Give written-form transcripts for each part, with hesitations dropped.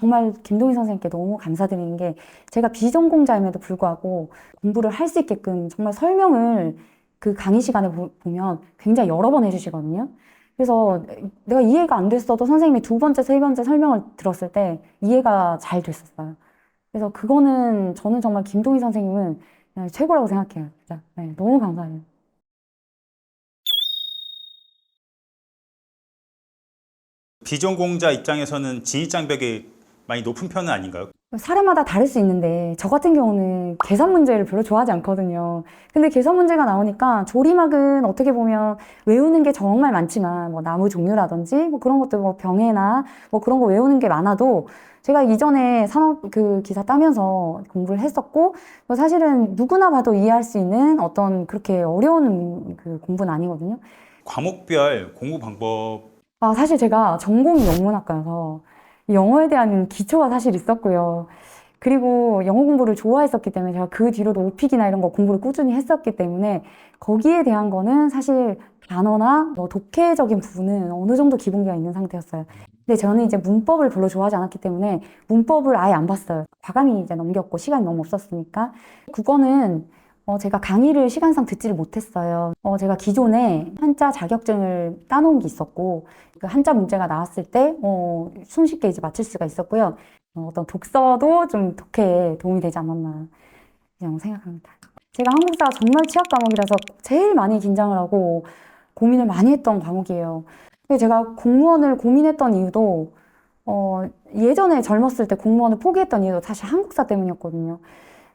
정말 김동희 선생님께 너무 감사드리는 게 제가 비전공자임에도 불구하고 공부를 할 수 있게끔 정말 설명을 그 강의 시간에 보면 굉장히 여러 번 해주시거든요. 그래서 내가 이해가 안 됐어도 선생님이 두 번째, 세 번째 설명을 들었을 때 이해가 잘 됐었어요. 그래서 그거는 저는 정말 김동희 선생님은 그냥 최고라고 생각해요. 진짜. 네, 너무 감사해요. 비전공자 입장에서는 진입장벽이 많이 높은 편은 아닌가요? 사람마다 다를 수 있는데 저 같은 경우는 계산 문제를 별로 좋아하지 않거든요. 근데 계산 문제가 나오니까 조리막은 어떻게 보면 외우는 게 정말 많지만 뭐 나무 종류라든지 뭐 그런 것들 뭐 병해나 뭐 그런 거 외우는 게 많아도 제가 이전에 산업 그 기사 따면서 공부를 했었고 사실은 누구나 봐도 이해할 수 있는 어떤 그렇게 어려운 그 공부는 아니거든요. 과목별 공부 방법. 사실 제가 전공이 영문학과여서 영어에 대한 기초가 사실 있었고요. 그리고 영어 공부를 좋아했었기 때문에 제가 그 뒤로도 오픽이나 이런 거 공부를 꾸준히 했었기 때문에 거기에 대한 거는 사실 단어나 뭐 독해적인 부분은 어느 정도 기본기가 있는 상태였어요. 근데 저는 이제 문법을 별로 좋아하지 않았기 때문에 문법을 아예 안 봤어요. 과감히 이제 넘겼고 시간이 너무 없었으니까. 국어는 제가 강의를 시간상 듣지를 못했어요. 제가 기존에 한자 자격증을 따놓은 게 있었고, 그 한자 문제가 나왔을 때, 손쉽게 이제 맞출 수가 있었고요. 어떤 독서도 좀 독해에 도움이 되지 않았나, 그냥 생각합니다. 제가 한국사가 정말 취약 과목이라서 제일 많이 긴장을 하고 고민을 많이 했던 과목이에요. 근데 제가 공무원을 고민했던 이유도, 예전에 젊었을 때 공무원을 포기했던 이유도 사실 한국사 때문이었거든요.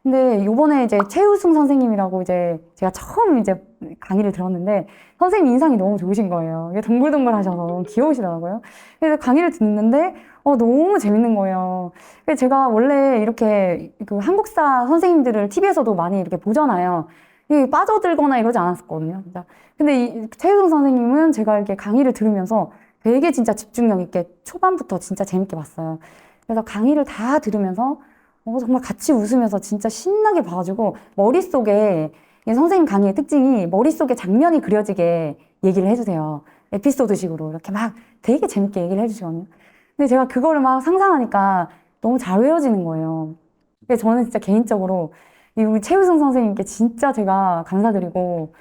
근데 요번에 이제 최우승 선생님이라고 이제 제가 처음 이제 강의를 들었는데 선생님 인상이 너무 좋으신 거예요. 이게 동글동글 하셔서 너무 귀여우시더라고요. 그래서 강의를 듣는데 너무 재밌는 거예요. 그래서 제가 원래 이렇게 그 한국사 선생님들을 TV에서도 많이 이렇게 보잖아요. 이게 빠져들거나 이러지 않았었거든요. 진짜. 근데 이 최우승 선생님은 제가 이렇게 강의를 들으면서 되게 진짜 집중력 있게 초반부터 진짜 재밌게 봤어요. 그래서 강의를 다 들으면서 정말 같이 웃으면서 진짜 신나게 봐가지고 머릿속에 이 선생님 강의의 특징이 머릿속에 장면이 그려지게 얘기를 해주세요. 에피소드식으로 이렇게 막 되게 재밌게 얘기를 해주시거든요. 근데 제가 그거를 막 상상하니까 너무 잘 외워지는 거예요. 그래서 저는 진짜 개인적으로 이 우리 최우승 선생님께 진짜 제가 감사드리고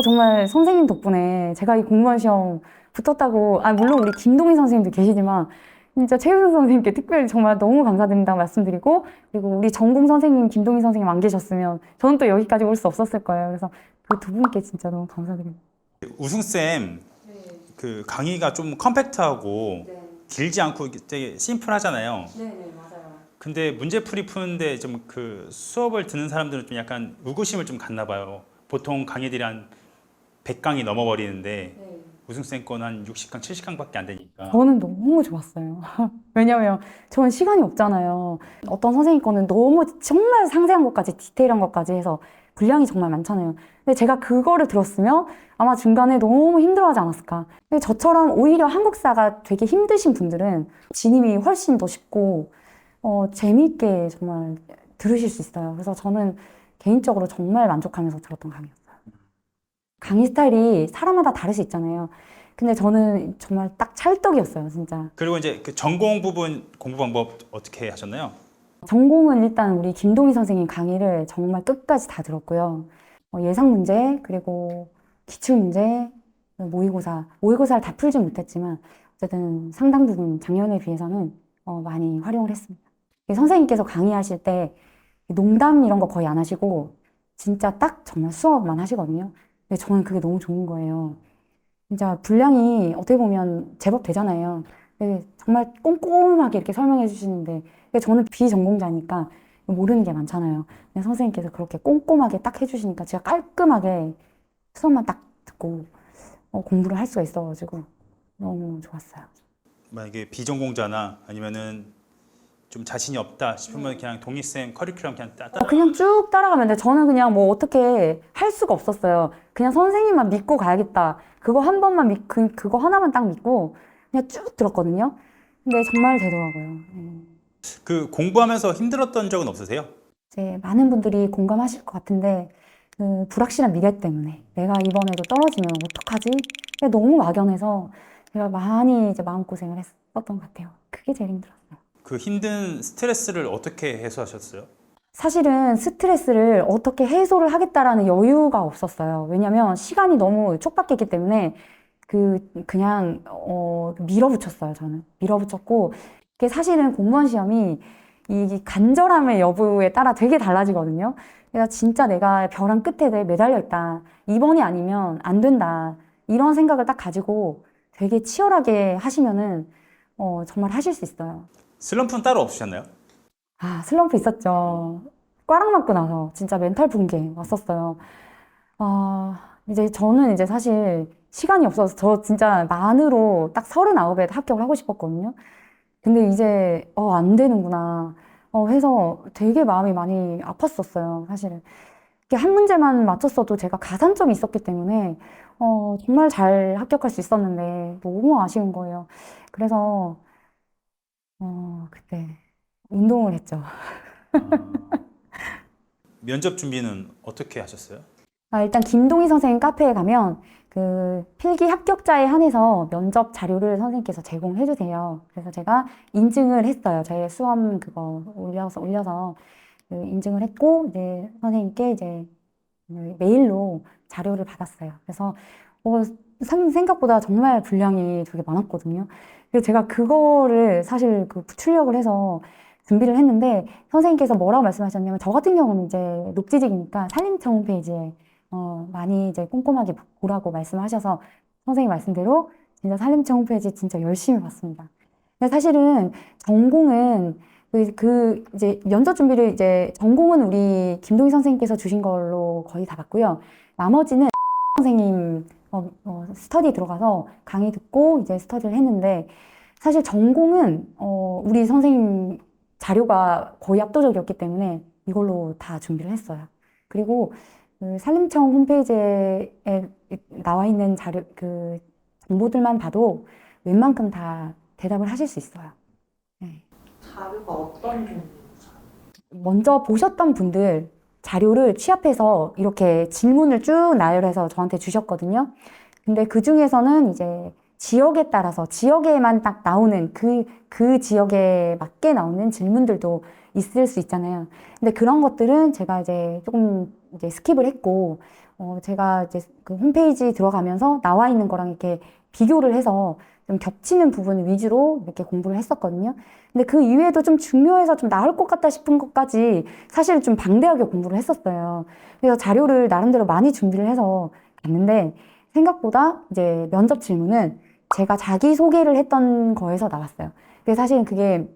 정말 선생님 덕분에 제가 이 공무원 시험 붙었다고 물론 우리 김동희 선생님도 계시지만 진짜 최우승 선생님께 특별히 정말 너무 감사드린다고 말씀드리고 그리고 우리 전공 선생님 김동희 선생님 안 계셨으면 저는 또 여기까지 올 수 없었을 거예요. 그래서 그 두 분께 진짜 너무 감사드립니다. 우승쌤 그 강의가 좀 컴팩트하고 길지 않고 되게 심플하잖아요. 네, 맞아요. 근데 문제풀이 푸는데 좀 그 수업을 듣는 사람들은 좀 약간 의구심을 좀 갖나 봐요. 보통 강의들이 한 100강이 넘어버리는데 우승쌤 거는 한 60강, 70강밖에 안 되니까. 저는 너무 좋았어요. 왜냐면 저는 시간이 없잖아요. 어떤 선생님 거는 너무 정말 상세한 것까지 디테일한 것까지 해서 분량이 정말 많잖아요. 근데 제가 그거를 들었으면 아마 중간에 너무 힘들어하지 않았을까. 근데 저처럼 오히려 한국사가 되게 힘드신 분들은 진입이 훨씬 더 쉽고 재미있게 정말 들으실 수 있어요. 그래서 저는 개인적으로 정말 만족하면서 들었던 강의였어요. 강의 스타일이 사람마다 다를 수 있잖아요. 근데 저는 정말 딱 찰떡이었어요, 진짜. 그리고 이제 그 전공 부분 공부 방법 어떻게 하셨나요? 전공은 일단 우리 김동희 선생님 강의를 정말 끝까지 다 들었고요. 예상 문제, 그리고 기출 문제, 모의고사를 다 풀진 못했지만 어쨌든 상당 부분 작년에 비해서는 많이 활용을 했습니다. 선생님께서 강의하실 때 농담 이런 거 거의 안 하시고 진짜 딱 정말 수업만 하시거든요. 근데 저는 그게 너무 좋은 거예요. 진짜 분량이 어떻게 보면 제법 되잖아요. 근데 정말 꼼꼼하게 이렇게 설명해 주시는데 저는 비전공자니까 모르는 게 많잖아요. 근데 선생님께서 그렇게 꼼꼼하게 딱 해주시니까 제가 깔끔하게 수업만 딱 듣고 공부를 할 수가 있어가지고 너무 좋았어요. 만약에 비전공자나 아니면은 좀 자신이 없다 싶으면 그냥 동희쌤 커리큘럼 그냥 그냥 쭉 따라가면 돼. 저는 그냥 뭐 어떻게 할 수가 없었어요. 그냥 선생님만 믿고 가야겠다. 그거 한 번만 그거 하나만 딱 믿고 그냥 쭉 들었거든요. 근데 정말 되더라고요. 그 공부하면서 힘들었던 적은 없으세요? 이제 많은 분들이 공감하실 것 같은데 그 불확실한 미래 때문에 내가 이번에도 떨어지면 어떡하지? 너무 막연해서 제가 많이 이제 마음고생을 했었던 것 같아요. 그게 제일 힘들었어요. 그 힘든 스트레스를 어떻게 해소하셨어요? 사실은 스트레스를 어떻게 해소를 하겠다라는 여유가 없었어요. 왜냐면 시간이 너무 촉박했기 때문에 그냥 밀어붙였어요. 저는 밀어붙였고, 그게 사실은 공무원 시험이 이 간절함의 여부에 따라 되게 달라지거든요. 그래서 진짜 내가 벼랑 끝에 매달려 있다. 이번이 아니면 안 된다. 이런 생각을 딱 가지고 되게 치열하게 하시면은 정말 하실 수 있어요. 슬럼프는 따로 없으셨나요? 아, 슬럼프 있었죠. 꽈락 맞고 나서 진짜 멘탈 붕괴 왔었어요. 이제 저는 이제 사실 시간이 없어서 저 진짜 만으로 딱 39에 합격을 하고 싶었거든요. 근데 이제, 안 되는구나. 해서 되게 마음이 많이 아팠었어요, 사실은. 이게 한 문제만 맞췄어도 제가 가산점이 있었기 때문에, 정말 잘 합격할 수 있었는데, 너무 아쉬운 거예요. 그래서, 그때 운동을 했죠. 면접 준비는 어떻게 하셨어요? 일단 김동희 선생님 카페에 가면 그 필기 합격자에 한해서 면접 자료를 선생님께서 제공해 주세요. 그래서 제가 인증을 했어요. 제 수험 그거 올려서 그 인증을 했고 이제 선생님께 이제 메일로 자료를 받았어요. 그래서 생각보다 정말 분량이 되게 많았거든요. 그래서 제가 그거를 사실 그 출력을 해서 준비를 했는데 선생님께서 뭐라고 말씀하셨냐면 저 같은 경우는 이제 녹지직이니까 산림청 홈페이지에 많이 이제 꼼꼼하게 보라고 말씀하셔서 선생님 말씀대로 진짜 산림청 홈페이지 진짜 열심히 봤습니다. 근데 사실은 전공은 이제 면접 준비를 이제 전공은 우리 김동희 선생님께서 주신 걸로 거의 다 봤고요. 나머지는 선생님 스터디 들어가서 강의 듣고 이제 스터디를 했는데 사실 전공은 우리 선생님 자료가 거의 압도적이었기 때문에 이걸로 다 준비를 했어요. 그리고 그 산림청 홈페이지에 나와 있는 자료, 그 정보들만 봐도 웬만큼 다 대답을 하실 수 있어요. 네. 자료가 어떤 종류인가요? 먼저 보셨던 분들 자료를 취합해서 이렇게 질문을 쭉 나열해서 저한테 주셨거든요. 근데 그 중에서는 이제 지역에 따라서 지역에만 딱 나오는 그 지역에 맞게 나오는 질문들도 있을 수 있잖아요. 근데 그런 것들은 제가 이제 조금 이제 스킵을 했고, 제가 이제 그 홈페이지 들어가면서 나와 있는 거랑 이렇게 비교를 해서 좀 겹치는 부분 위주로 이렇게 공부를 했었거든요. 근데 그 이외에도 좀 중요해서 좀 나을 것 같다 싶은 것까지 사실 좀 방대하게 공부를 했었어요. 그래서 자료를 나름대로 많이 준비를 해서 갔는데 생각보다 이제 면접 질문은 제가 자기소개를 했던 거에서 나왔어요. 근데 사실은 그게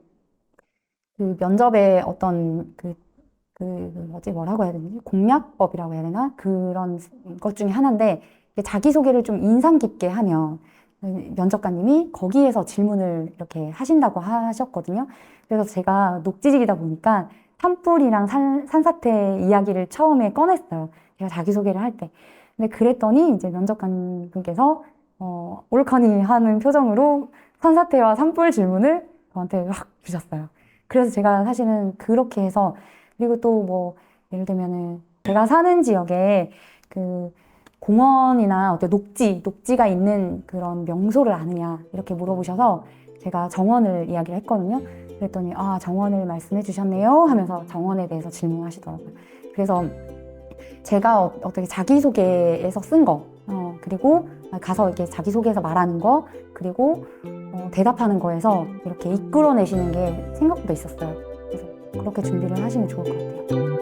그 면접의 어떤 뭐라고 해야 되지? 공략법이라고 해야 되나? 그런 것 중에 하나인데 자기소개를 좀 인상 깊게 하면 면접관님이 거기에서 질문을 이렇게 하신다고 하셨거든요. 그래서 제가 녹지직이다 보니까 산불이랑 산사태 이야기를 처음에 꺼냈어요. 제가 자기소개를 할 때. 근데 그랬더니 이제 면접관분께서 올커니 하는 표정으로 산사태와 산불 질문을 저한테 확 주셨어요. 그래서 제가 사실은 그렇게 해서 그리고 또 뭐 예를 들면은 제가 사는 지역에 그 공원이나 어떤 녹지가 있는 그런 명소를 아느냐 이렇게 물어보셔서 제가 정원을 이야기를 했거든요. 그랬더니 정원을 말씀해 주셨네요 하면서 정원에 대해서 질문하시더라고요. 그래서 제가 어떻게 자기소개에서 쓴 거, 그리고 가서 이렇게 자기소개에서 말하는 거, 그리고 대답하는 거에서 이렇게 이끌어내시는 게 생각보다 있었어요. 그래서 그렇게 준비를 하시면 좋을 것 같아요.